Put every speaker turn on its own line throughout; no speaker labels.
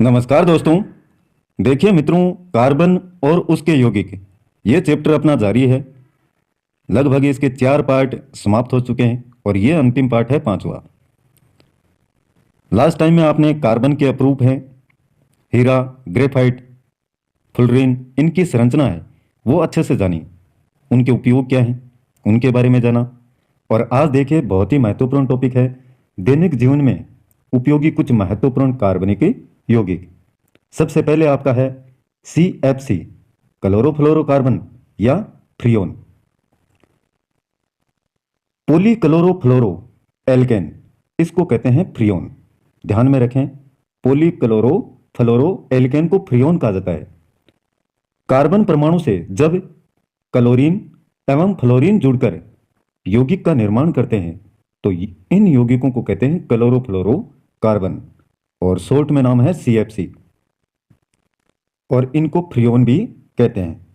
नमस्कार दोस्तों। देखिए मित्रों, कार्बन और उसके यौगिक ये चैप्टर अपना जारी है। लगभग इसके 4 पार्ट समाप्त हो चुके हैं और ये अंतिम पार्ट है 5वां। लास्ट टाइम में आपने कार्बन के अपरूप हैं हीरा, ग्रेफाइट, फुलरीन, इनकी संरचना है वो अच्छे से जानी, उनके उपयोग क्या हैं उनके बारे में जाना। और आज देखिए बहुत ही महत्वपूर्ण टॉपिक है, दैनिक जीवन में उपयोगी कुछ महत्वपूर्ण कार्बनिक यौगिक। सबसे पहले आपका है CFC, क्लोरोफ्लोरोकार्बन या फ्रियोन। पॉलीक्लोरोफ्लोरो एल्केन, इसको कहते हैं फ्रियोन। ध्यान में रखें, पॉलीक्लोरोफ्लोरो एल्केन को फ्रियोन कहा जाता है। कार्बन परमाणु से जब क्लोरीन एवं फ्लोरीन जुड़कर यौगिक का निर्माण करते हैं तो इन यौगिकों को कहते हैं क्लोरोफ्लोरोकार्बन और शॉर्ट में नाम है CFC, और इनको फ्रियोन भी कहते हैं।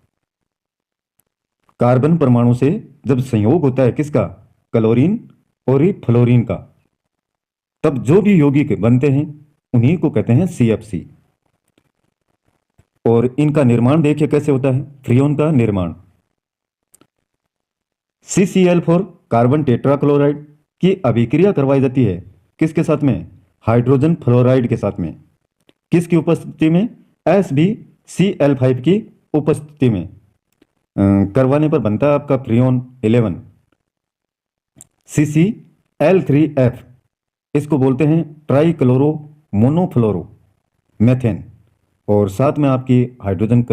कार्बन परमाणु से जब संयोग होता है किसका, क्लोरीन और फ्लोरीन का, तब जो भी यौगिक बनते हैं उन्हीं को कहते हैं CFC। और इनका निर्माण देखिए कैसे होता है, फ्रियोन का निर्माण। CCl4 कार्बन टेट्राक्लोराइड की अभिक्रिया करवाई जाती है किसके साथ में, हाइड्रोजन फ्लोराइड के साथ में। किसकी उपस्थिति में, SbCl5 की उपस्थिति में करवाने पर बनता है आपका फ्रियोन 11। CCl3F, इसको बोलते हैं ट्राइक्लोरो मोनोफ्लोरो मेथेन, और साथ में आपकी हाइड्रोजन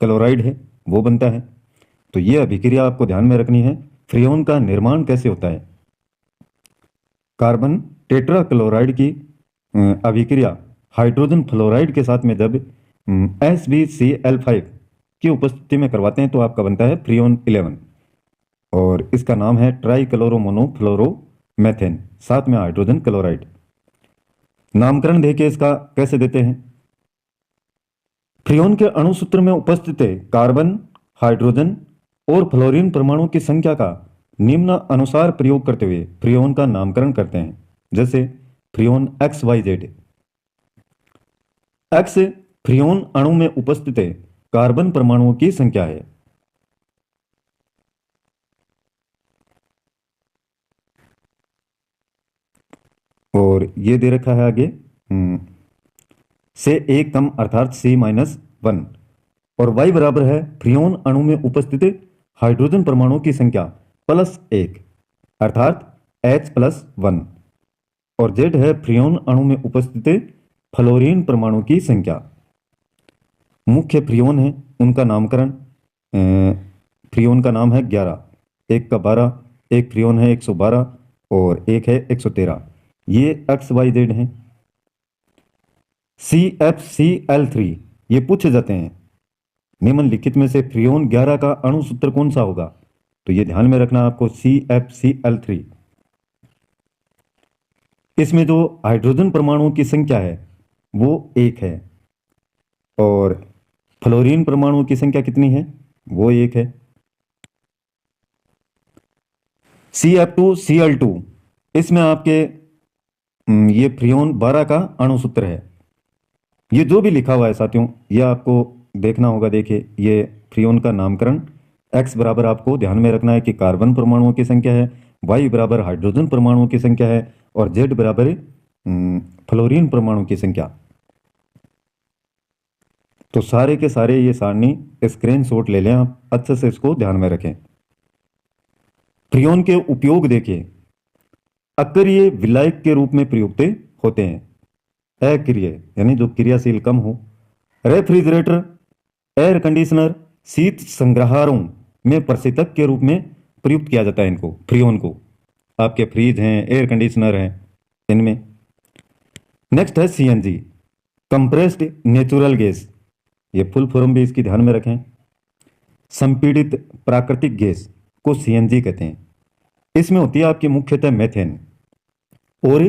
क्लोराइड है वो बनता है। तो ये अभिक्रिया आपको ध्यान में रखनी है। फ्रियोन का निर्माण कैसे होता है, कार्बन टेट्राक्लोराइड की अभिक्रिया हाइड्रोजन फ्लोराइड के साथ में जब SbCl5 की उपस्थिति में करवाते हैं तो आपका बनता है फ्रियोन 11, और इसका नाम है ट्राइक्लोरोमोनोफ्लोरोमेथेन, साथ में हाइड्रोजन क्लोराइड। नामकरण देखिए इसका कैसे देते हैं। फ्रियोन के अणुसूत्र में उपस्थित कार्बन, हाइड्रोजन और फ्लोरीन परमाणु की संख्या का निम्न अनुसार प्रयोग करते हुए फ्रियोन का नामकरण करते हैं। जैसे फ्रियोन XYZ। X फ्रियोन अणु में उपस्थित कार्बन परमाणुओं की संख्या है। और ये दे रखा है आगे से एक कम अर्थात C-1, और Y बराबर है फ्रियोन अणु में उपस्थित हाइड्रोजन परमाणुओं की संख्या +1 अर्थात H+1, और Z है फ्रियोन अणु में उपस्थित फ्लोरीन परमाणु की संख्या। मुख्य फ्रियोन है उनका नामकरण, फ्रियोन का नाम है 11, एक का 12, एक फ्रियोन है 112 और एक है 113। ये XYZ हैं। CFCl3 ये पूछे जाते हैं, निम्नलिखित में से फ्रियोन 11 का अणु सूत्र कौन सा होगा, तो ये ध्यान में रखना आपको CFCl3। इसमें जो हाइड्रोजन परमाणुओं की संख्या है वो 1 है, और फ्लोरीन परमाणुओं की संख्या कितनी है, वो 1 है। CF2Cl2, इसमें आपके ये फ्रियोन 12 का अणु सूत्र है। ये जो भी लिखा हुआ है साथियों ये आपको देखना होगा। देखिए ये फ्रियोन का नामकरण, X बराबर आपको ध्यान में रखना है कि कार्बन परमाणुओं की संख्या है, Y बराबर हाइड्रोजन परमाणुओं की संख्या है, और Z बराबर फ्लोरीन परमाणु की संख्या। तो सारे के सारे ये सारणी स्क्रीनशॉट ले लें आप, अच्छे से इसको ध्यान में रखें। फ्रियोन के उपयोग देखिए, अक्रिय विलायक के रूप में प्रयुक्त होते हैं। अक्रिय यानी जो क्रियाशील कम हो। रेफ्रिजरेटर, एयर कंडीशनर, शीत संग्रहारों में प्रशीतक के रूप में प्रयुक्त किया जाता है इनको, फ्रियोन को। आपके फ्रिज हैं, एयर कंडीशनर हैं, इनमें। नेक्स्ट है CNG, कंप्रेस्ड नेचुरल गैस, ये फुल फॉर्म भी इसकी ध्यान में रखें। संपीड़ित प्राकृतिक गैस को CNG कहते हैं। इसमें होती है आपकी मुख्यतः मेथेन और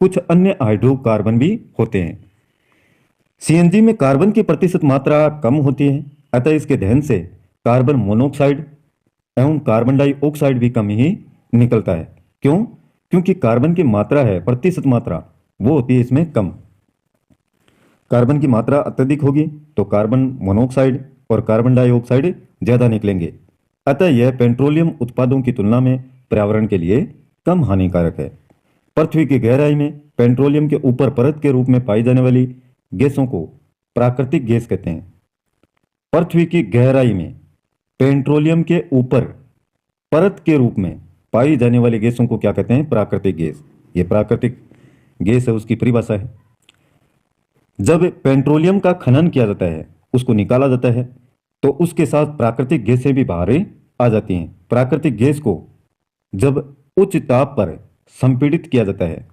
कुछ अन्य हाइड्रोकार्बन भी होते हैं। CNG में कार्बन की प्रतिशत मात्रा कम होती है, अतः इसके दहन से कार्बन मोनोऑक्साइड एवं कार्बन डाइऑक्साइड भी कम ही निकलता है। क्यों? क्योंकि कार्बन की मात्रा है, प्रतिशत मात्रा वो होती है इसमें कम। कार्बन की मात्रा अत्यधिक होगी तो कार्बन मोनोऑक्साइड और कार्बन डाइऑक्साइड ज़्यादा निकलेंगे। अतः यह पेट्रोलियम उत्पादों की तुलना में पर्यावरण के लिए कम हानिकारक है। पृथ्वी की गहराई में पेट्रोलियम के ऊपर परत के रूप में पाई जाने वाली गैसों को प्राकृतिक गैस कहते हैं। पृथ्वी की गहराई में पेट्रोलियम के ऊपर परत के रूप में पाई जाने वाली गैसों को क्या कहते हैं? प्राकृतिक गैस। ये प्राकृतिक गैस है, उसकी परिभाषा है। जब पेट्रोलियम का खनन किया जाता है, उसको निकाला जाता है, तो उसके साथ प्राकृतिक गैसें भी बाहर आ जाती हैं। प्राकृतिक गैस को जब उच्च ताप पर संपीड़ित किया जाता है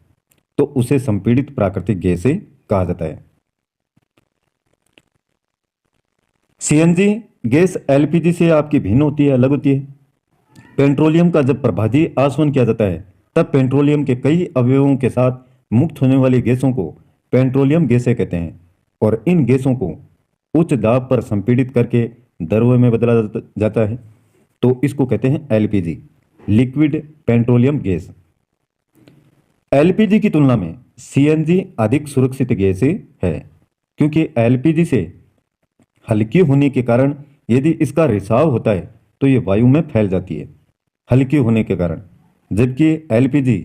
तो उसे संपीड़ित प्राकृतिक गैस कहा जाता है। सीएनजी गैस एलपीजी से आपकी भिन्न होती है, अलग होती है। पेट्रोलियम का जब प्रभाजी आसवन किया जाता है तब पेट्रोलियम के कई अवयवों के साथ मुक्त होने वाली गैसों को पेट्रोलियम गैसें कहते हैं और इन गैसों को उच्च दाब पर संपीड़ित करके द्रव्य में बदला जाता है, तो इसको कहते हैं LPG, liquid petroleum gas. LPG की तुलना में सीएनजी अधिक सुरक्षित गैस है, क्योंकि एलपीजी से हल्की होने के कारण यदि इसका रिसाव होता है तो ये वायु में फैल जाती है, हल्की होने के कारण। जबकि एलपीजी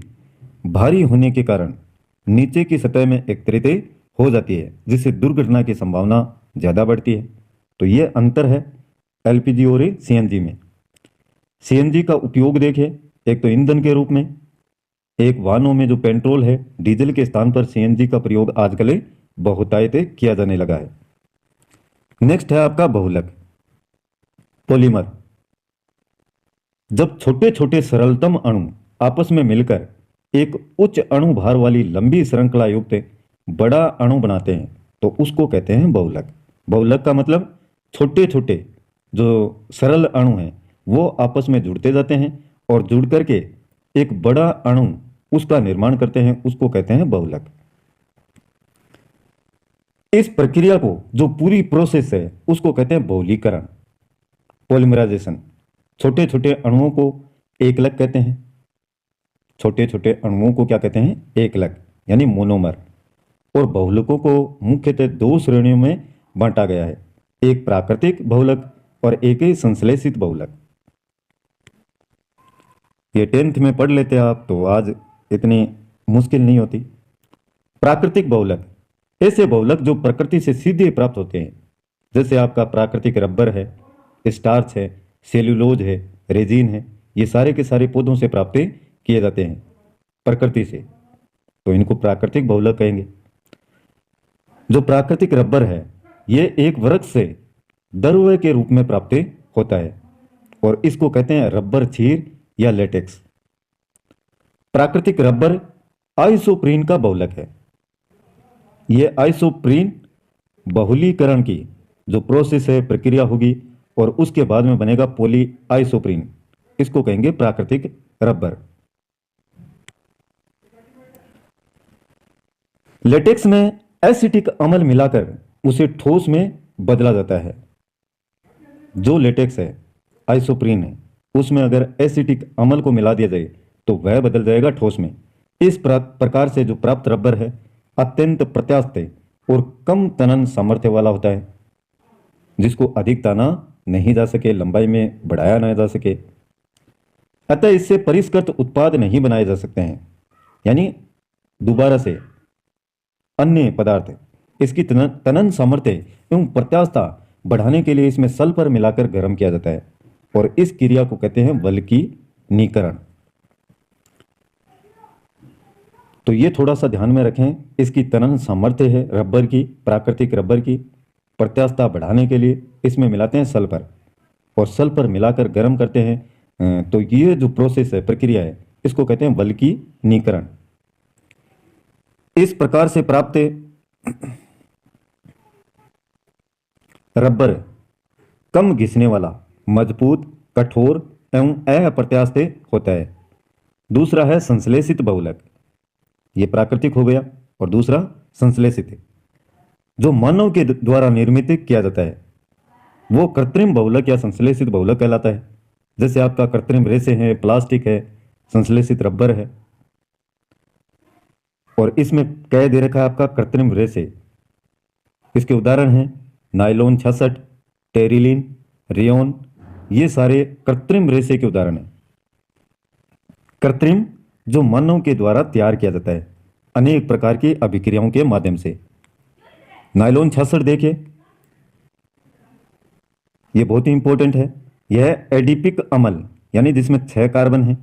भारी होने के कारण नीचे की सतह में एकत्रित हो जाती है, जिससे दुर्घटना की संभावना ज़्यादा बढ़ती है। तो ये अंतर है एलपीजी और सीएनजी में। सीएनजी का उपयोग देखें, एक तो ईंधन के रूप में, एक वाहनों में जो पेट्रोल है डीजल के स्थान पर सीएनजी का प्रयोग आजकल बहुतायत किया जाने लगा है। नेक्स्ट है आपका बहुलक, पॉलीमर। जब छोटे छोटे सरलतम अणु आपस में मिलकर एक उच्च अणु भार वाली लंबी श्रृंखला युक्त बड़ा अणु बनाते हैं तो उसको कहते हैं बहुलक। बहुलक का मतलब छोटे छोटे जो सरल अणु हैं वो आपस में जुड़ते जाते हैं और जुड़ करके एक बड़ा अणु उसका निर्माण करते हैं, उसको कहते हैं बहुलक। इस प्रक्रिया को, जो पूरी प्रोसेस है, उसको कहते हैं बहुलीकरण, पॉलीमराइजेशन। छोटे छोटे अणुओं को एकलक कहते हैं। छोटे छोटे अणुओं को क्या कहते हैं? एकलक, यानी मोनोमर। और बहुलकों को मुख्यतः दो श्रेणियों में बांटा गया है, एक प्राकृतिक बहुलक और एक संश्लेषित बहुलक। ये 10th में पढ़ लेते हैं आप तो आज इतनी मुश्किल नहीं होती। प्राकृतिक बहुलक ऐसे बहुलक जो प्रकृति से सीधे प्राप्त होते हैं, जैसे आपका प्राकृतिक रबर है, स्टार्च है, सेल्यूलोज है, रेजिन है। ये सारे के सारे पौधों से प्राप्त किए जाते हैं प्रकृति से, तो इनको प्राकृतिक बहुलक कहेंगे। जो प्राकृतिक रबर है ये एक वृक्ष से द्रव्य के रूप में प्राप्त होता है और इसको कहते हैं रबर क्षीर या लेटेक्स। प्राकृतिक रबर आइसोप्रीन का बहुलक है। यह आइसोप्रीन बहुलीकरण की जो प्रोसेस है, प्रक्रिया होगी और उसके बाद में बनेगा पॉली आइसोप्रीन, इसको कहेंगे प्राकृतिक रबर। लेटेक्स में एसिटिक अम्ल मिलाकर उसे ठोस में बदला जाता है। जो लेटेक्स है, आइसोप्रीन है, उसमें अगर एसिटिक अम्ल को मिला दिया जाए तो वह बदल जाएगा ठोस में। इस प्रकार से जो प्राप्त रबर है अत्यंत प्रत्यास्थ और कम तनन सामर्थ्य वाला होता है, जिसको अधिक ताना नहीं जा सके, लंबाई में बढ़ाया नहीं जा सके। अतः इससे परिष्कृत उत्पाद नहीं बनाए जा सकते हैं, यानी दोबारा से अन्य पदार्थ। इसकी तनन सामर्थ्य एवं प्रत्यास्थता बढ़ाने के लिए इसमें सल्फर मिलाकर गर्म किया जाता है और इस क्रिया को कहते हैं वल्कनीकरण। तो ये थोड़ा सा ध्यान में रखें, इसकी तनन सामर्थ्य है रबर की, प्राकृतिक रबर की, प्रत्यास्थता बढ़ाने के लिए इसमें मिलाते हैं सल्फर और सल्फर मिलाकर गर्म करते हैं। तो ये जो प्रोसेस है, प्रक्रिया है, इसको कहते हैं वल्कनीकरण। इस प्रकार से प्राप्त रबर कम घिसने वाला, मजबूत, कठोर एवं अप्रत्यास्थ होता है। दूसरा है संश्लेषित बहुलक, ये प्राकृतिक हो गया, और दूसरा संश्लेषित जो मानव के द्वारा निर्मित किया जाता है वो कृत्रिम बहुलक या संश्लेषित बहुलक कहलाता है। जैसे आपका कृत्रिम रेसे हैं, प्लास्टिक है, संश्लेषित रबर है। और इसमें कह दे रखा है आपका कृत्रिम रेसे, इसके उदाहरण हैं नायलॉन 66, टेरिलीन, रेयॉन। ये सारे कृत्रिम रेशे के उदाहरण हैं। कृत्रिम जो मानव के द्वारा तैयार किया जाता है अनेक प्रकार की अभिक्रियाओं के माध्यम से। नायलॉन 66 देखिए, ये बहुत ही इंपॉर्टेंट है। यह एडिपिक अम्ल यानी जिसमें 6 कार्बन है,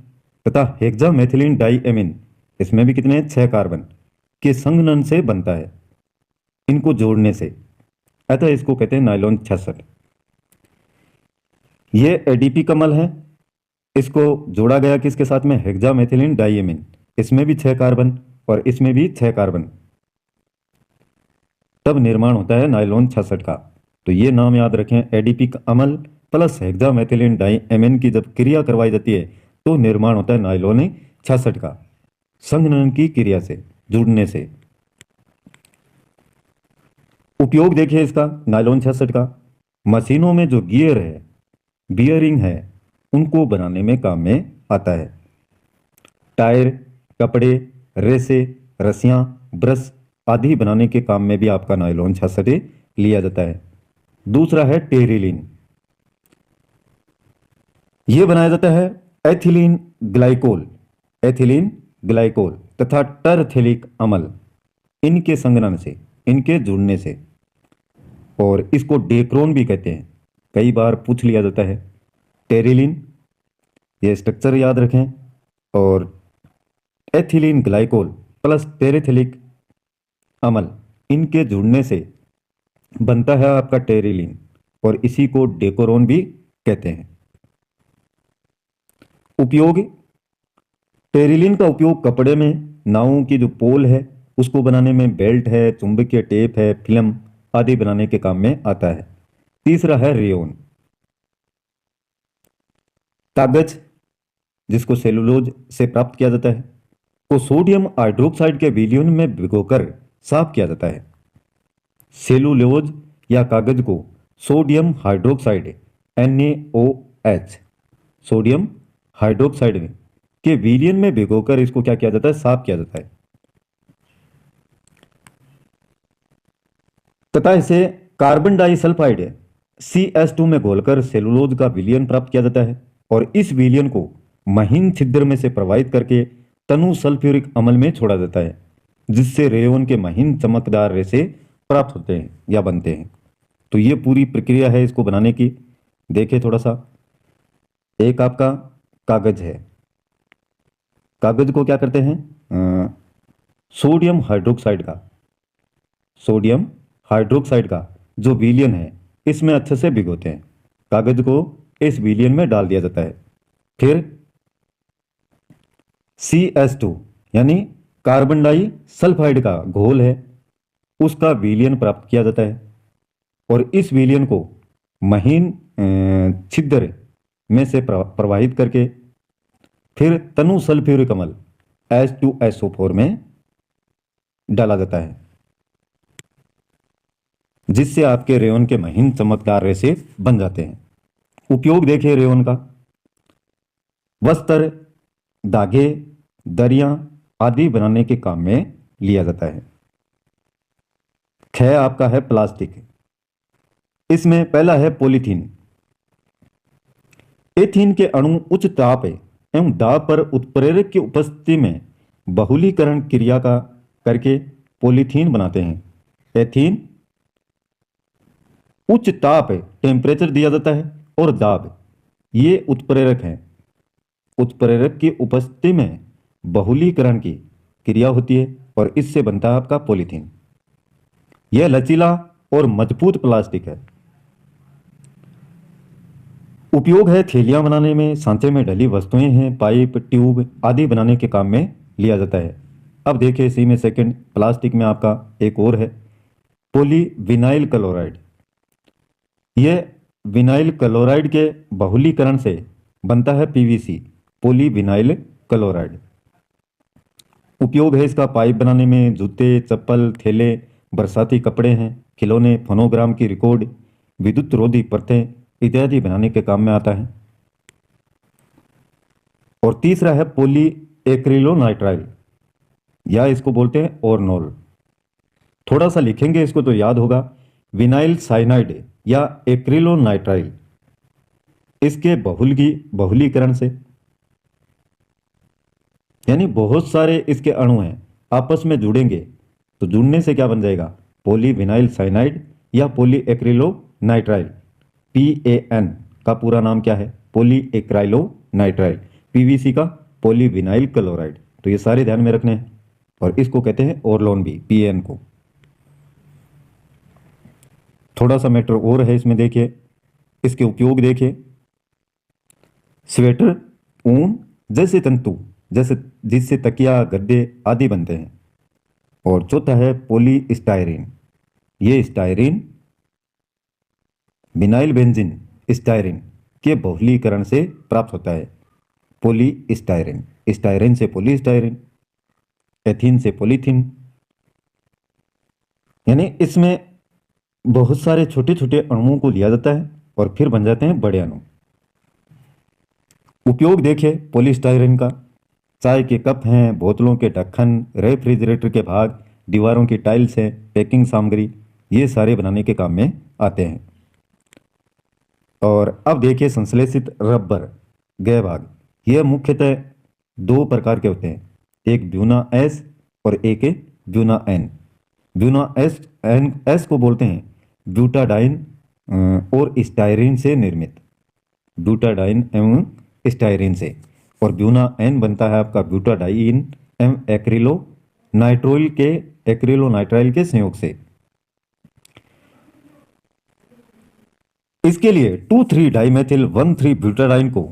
तथा हेक्सामेथिलीन डाइएमीन, इसमें भी कितने हैं, 6 कार्बन के संघनन से बनता है, इनको जोड़ने से, अतः इसको कहते हैं नायलॉन 66। ये एडिपिक अम्ल है, इसको जोड़ा गया किसके साथ में, हेक्सामेथिलीन डाइएमीन, इसमें भी 6 कार्बन और इसमें भी 6 कार्बन, तब निर्माण होता है नायलॉन 66 का। तो ये नाम याद रखें, एडिपिक अम्ल प्लस हेक्सामेथिलीन डाइएमीन की जब क्रिया करवाई जाती है तो निर्माण होता है नायलॉन 66 का, संघनन की क्रिया से, जुड़ने से। उपयोग देखिए इसका, नायलॉन 66 का मशीनों में जो गियर है, बियरिंग है, उनको बनाने में काम में आता है। टायर, कपड़े, रेसे, रस्सियां, ब्रश आदि बनाने के काम में भी आपका नायलॉन 66 लिया जाता है। दूसरा है टेरिलीन, यह बनाया जाता है एथिलीन ग्लाइकोल, एथिलीन ग्लाइकोल तथा टरथेलिक अम्ल, इनके संघनन से, इनके जुड़ने से। और इसको डेक्रोन भी कहते हैं, कई बार पूछ लिया जाता है। टेरिलीन, ये स्ट्रक्चर याद रखें, और एथिलीन ग्लाइकोल प्लस टेरेथिलिक अम्ल, इनके जुड़ने से बनता है आपका टेरिलीन, और इसी को डेकोरोन भी कहते हैं। उपयोग, टेरिलीन का उपयोग कपड़े में, नावों की जो पोल है उसको बनाने में, बेल्ट है, चुंबकीय टेप है, फिल्म आदि बनाने के काम में आता है। तीसरा है रेयॉन, कागज जिसको सेलुलोज से प्राप्त किया जाता है, को सोडियम हाइड्रोक्साइड के विलयन में भिगोकर साफ किया जाता है। सेलुलोज या कागज को sodium hydroxide NaOH, sodium hydroxide के विलयन में भिगोकर इसको क्या किया जाता है, साफ किया जाता है, तथा इसे कार्बन डाइसल्फाइड CS2 में घोलकर सेलुलोज का विलयन प्राप्त किया जाता है, और इस विलयन को महीन छिद्र में से प्रवाहित करके तनु सल्फ्यूरिक अम्ल में छोड़ा जाता है, जिससे रेयॉन के महीन चमकदार रेशे प्राप्त होते हैं या बनते हैं। तो ये पूरी प्रक्रिया है इसको बनाने की। देखिए थोड़ा सा, एक आपका कागज है, कागज को क्या करते हैं, सोडियम हाइड्रोक्साइड का, सोडियम हाइड्रोक्साइड का जो विलयन है इसमें अच्छे से भिगोते हैं, कागज को इस विलयन में डाल दिया जाता है, फिर CS2 यानी कार्बन डाइसल्फाइड का घोल है उसका विलयन प्राप्त किया जाता है, और इस विलयन को महीन छिद्र में से प्रवाहित करके फिर तनु सल्फ्यूरिक अम्ल H2SO4 में डाला जाता है, जिससे आपके रेयॉन के महीन चमकदार रेशे बन जाते हैं। उपयोग देखिए रेयॉन का, वस्त्र, धागे, दरियां आदि बनाने के काम में लिया जाता है। ख आपका है प्लास्टिक, इसमें पहला है पॉलीथीन। एथीन के अणु उच्च ताप एवं दाब पर उत्प्रेरक की उपस्थिति में बहुलीकरण क्रिया का करके पॉलीथीन बनाते हैं। एथीन उच्च ताप टेम्परेचर दिया जाता है और दाब, ये उत्प्रेरक हैं। उत्प्रेरक की उपस्थिति में बहुलीकरण की क्रिया होती है और इससे बनता है आपका पॉलीथीन। यह लचीला और मजबूत प्लास्टिक है। उपयोग है थैलियां बनाने में, सांचे में ढली वस्तुएं हैं, पाइप, ट्यूब आदि बनाने के काम में लिया जाता है। अब देखिए इसी में सेकंड प्लास्टिक में आपका एक और है पॉलीविनाइल क्लोराइड। यह विनाइल क्लोराइड के बहुलीकरण से बनता है PVC, पॉलीविनाइल क्लोराइड। उपयोग है इसका पाइप बनाने में, जूते, चप्पल, थैले, बरसाती कपड़े हैं, खिलौने, फोनोग्राम की रिकॉर्ड, विद्युत रोधी परतें इत्यादि बनाने के काम में आता है। और तीसरा है पॉली एक्रिलोनाइट्राइल, या इसको बोलते हैं ओरनॉल। थोड़ा सा लिखेंगे इसको तो याद होगा। विनाइल साइनाइड या एक्रिलोनाइट्राइल, इसके बहुलीकरण से, यानी बहुत सारे इसके अणु हैं आपस में जुड़ेंगे तो जुड़ने से क्या बन जाएगा, पॉलीविनाइल साइनाइड या पॉलीएक्रिलोनाइट्राइल। PAN का पूरा नाम क्या है, पॉलीएक्राइलोनाइट्राइल। PVC का पॉलीविनाइल क्लोराइड। तो ये सारे ध्यान में रखने हैं और इसको कहते हैं ओरलोन भी, PAN को। थोड़ा सा मैटर और है इसमें, देखिए इसके उपयोग देखिए। स्वेटर, ऊन जैसे तंतु, जैसे जिससे तकिया गद्दे आदि बनते हैं। और चौथा है पॉलीस्टायरीन। ये स्टायरीन विनाइल बेंजीन स्टायरीन के बहुलीकरण से प्राप्त होता है। पॉलीस्टायरीन, स्टायरीन से पॉलीस्टायरीन, एथीन से पॉलीथीन, यानी इसमें बहुत सारे छोटे छोटे अणुओं को लिया जाता है और फिर बन जाते हैं बड़े अणु। उपयोग देखिए पॉलीस्टायरीन का, चाय के कप हैं, बोतलों के ढक्कन, रेफ्रिजरेटर के भाग, दीवारों की टाइल्स हैं, पैकिंग सामग्री, ये सारे बनाने के काम में आते हैं। और अब देखिए संश्लेषित रबर गय भाग, यह मुख्यतः दो प्रकार के होते हैं, एक ब्यूना एस और एक ब्यूना एन। ब्यूना एस को बोलते हैं ब्यूटाडाइन और स्टायरीन से निर्मित, ब्यूटाडाइन एवं स्टायरीन से। और ब्यूना एन बनता है आपका ब्यूटाडाइन एवं एक्रिलोनाइट्राइल के संयोग से। इसके लिए 2,3-डाइमेथिल 1,3 ब्यूटाडाइन को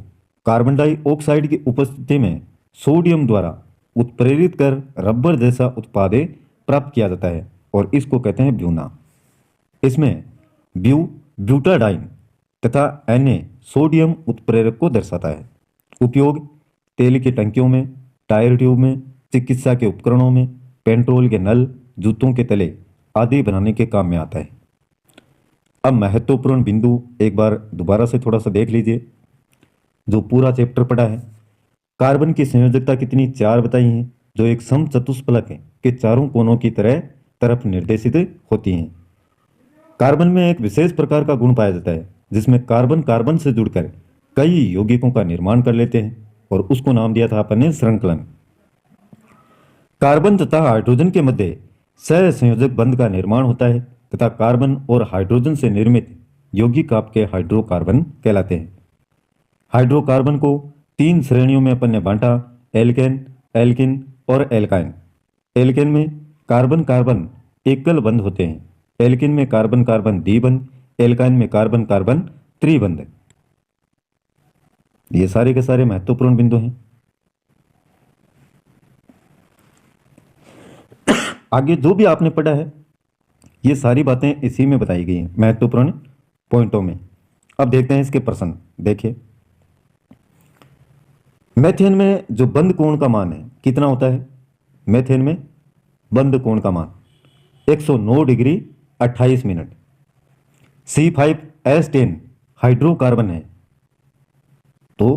कार्बन डाइऑक्साइड की उपस्थिति में सोडियम द्वारा उत्प्रेरित कर रबर जैसा उत्पाद प्राप्त किया जाता है और इसको कहते हैं ब्यूना। इसमें ब्यूटाडाइन तथा Na सोडियम उत्प्रेरक को दर्शाता है। उपयोग तेल की टंकियों में, टायर ट्यूब में, चिकित्सा के उपकरणों में, पेट्रोल के नल, जूतों के तले आदि बनाने के काम में आता है। अब महत्वपूर्ण बिंदु एक बार दोबारा से थोड़ा सा देख लीजिए, जो पूरा चैप्टर पढ़ा है। कार्बन की संयोजकता कितनी, 4 बताई हैं, जो एक समचतुष्फलक है के चारों कोनों की तरफ निर्देशित होती हैं। कार्बन में एक विशेष प्रकार का गुण पाया जाता है जिसमें कार्बन कार्बन से जुड़कर कई यौगिकों का निर्माण कर लेते हैं और उसको नाम दिया था अपन ने श्रृंखलन। कार्बन तथा हाइड्रोजन के मध्य सहसंयोजक बंध का निर्माण होता है तथा कार्बन और हाइड्रोजन से निर्मित यौगिक आपके हाइड्रोकार्बन कहलाते हैं। हाइड्रोकार्बन को 3 श्रेणियों में अपन ने बांटा, एल्केन, एल्किन और एल्काइन। एल्केन में कार्बन कार्बन एकल बंध होते हैं, एल्किन में कार्बन कार्बन द्विबंध, एल्काइन में कार्बन कार्बन त्रिबंध। ये सारे के सारे महत्वपूर्ण बिंदु हैं। आगे जो भी आपने पढ़ा है ये सारी बातें इसी में बताई गई हैं महत्वपूर्ण पॉइंटों में। अब देखते हैं इसके प्रश्न। देखिए मेथेन में जो बंध कोण का मान है कितना होता है, मेथेन में बंध कोण का मान 109 डिग्री 28 मिनट। C5H10 हाइड्रोकार्बन है तो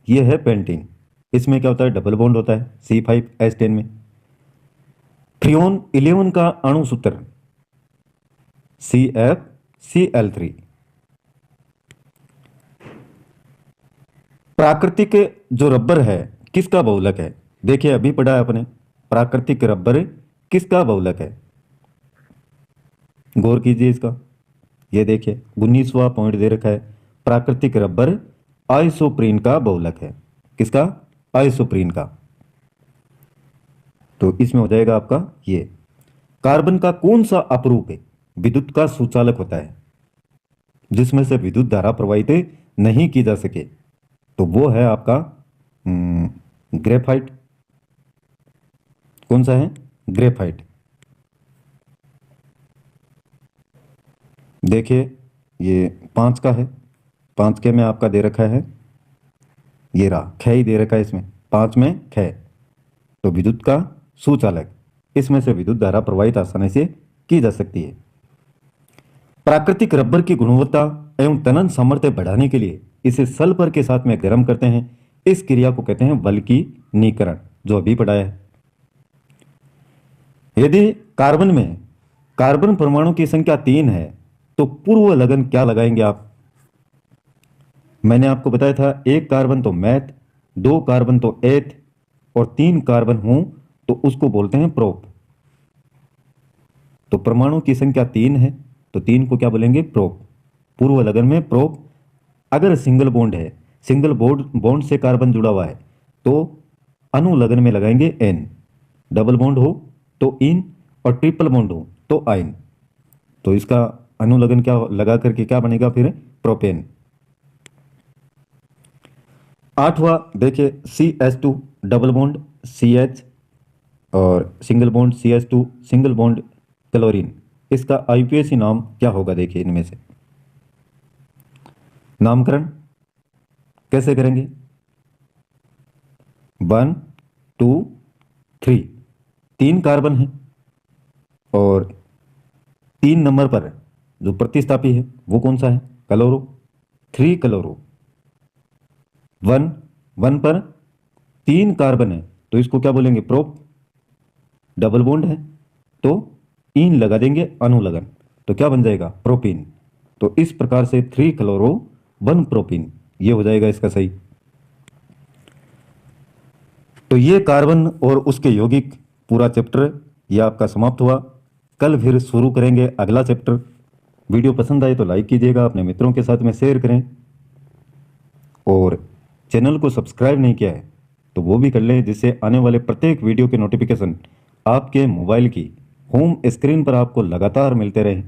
यह है पेंटीन, इसमें क्या होता है, डबल बॉन्ड होता है C5H10 में। फ्रियोन 11 का अणु सूत्र CFCl3। प्राकृतिक जो रबर है किसका बहुलक है, देखिए अभी पढ़ा है अपने, प्राकृतिक रबर किसका बहुलक है, गौर कीजिए इसका। ये देखिए 19वां पॉइंट दे रखा है, प्राकृतिक रबर आइसोप्रीन का बहुलक है। किसका, आइसोप्रीन का। तो इसमें हो जाएगा आपका ये। कार्बन का कौन सा अपरूप है विद्युत का सुचालक होता है, जिसमें से विद्युत धारा प्रवाहित नहीं की जा सके, तो वो है आपका ग्रेफाइट। कौन सा है, ग्रेफाइट। देखिए ये 5 का है, 5 के में आपका दे रखा है, ये रहा ख ही दे रखा है इसमें, 5 में ख। तो विद्युत का सुचालक, इसमें से विद्युत धारा प्रवाहित आसानी से की जा सकती है। प्राकृतिक रबर की गुणवत्ता एवं तनन सामर्थ्य बढ़ाने के लिए इसे सल्फर के साथ में गर्म करते हैं। इस क्रिया को कहते हैं वल्कनीकरण, जो अभी पढ़ाया है। यदि कार्बन में कार्बन परमाणु की संख्या 3 है तो पूर्व लगन क्या लगाएंगे आप? मैंने आपको बताया था एक कार्बन तो मैथ, दो कार्बन तो एथ और तीन कार्बन हो तो उसको बोलते हैं प्रोप। तो परमाणु की संख्या तीन है तो तीन को क्या बोलेंगे? प्रोप। पूर्व लगन में प्रोप। अगर सिंगल बॉन्ड है, सिंगल बॉन्ड से कार्बन जुड़ा हुआ है तो अनुलग्न में लगाएंगे एन। डबल बॉन्ड हो तो इन और ट्रिपल बॉन्ड हो तो आइन। तो इसका अनुलग्न क्या लगा करके क्या बनेगा फिर? प्रोपेन। आठवां देखिए CH2 डबल बॉन्ड CH और single bond CH2 single bond chlorine. इसका IUPAC नाम क्या होगा? देखिए इनमें से नामकरण कैसे करेंगे? 1 2 3। तीन कार्बन है और 3 नंबर पर जो प्रतिस्थापी है वो कौन सा है? क्लोरो। 3 क्लोरो। 1 पर 3 कार्बन है तो इसको क्या बोलेंगे? प्रोप। डबल बॉन्ड है तो इन लगा देंगे अनुलगन, तो क्या बन जाएगा? प्रोपीन। तो इस प्रकार से 3 क्लोरो 1 प्रोपीन, ये हो जाएगा इसका सही। तो ये कार्बन और उसके यौगिक पूरा चैप्टर ये आपका समाप्त हुआ। कल फिर शुरू करेंगे अगला चैप्टर। वीडियो पसंद आए तो लाइक कीजिएगा, अपने मित्रों के साथ में शेयर करें और चैनल को सब्सक्राइब नहीं किया है तो वो भी कर लें, जिससे आने वाले प्रत्येक वीडियो के नोटिफिकेशन आपके मोबाइल की होम स्क्रीन पर आपको लगातार मिलते रहे।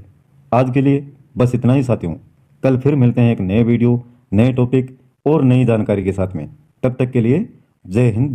आज के लिए बस इतना ही साथियों। कल फिर मिलते हैं एक नए वीडियो, नए टॉपिक और नई जानकारी के साथ में। तब तक के लिए जय हिंद।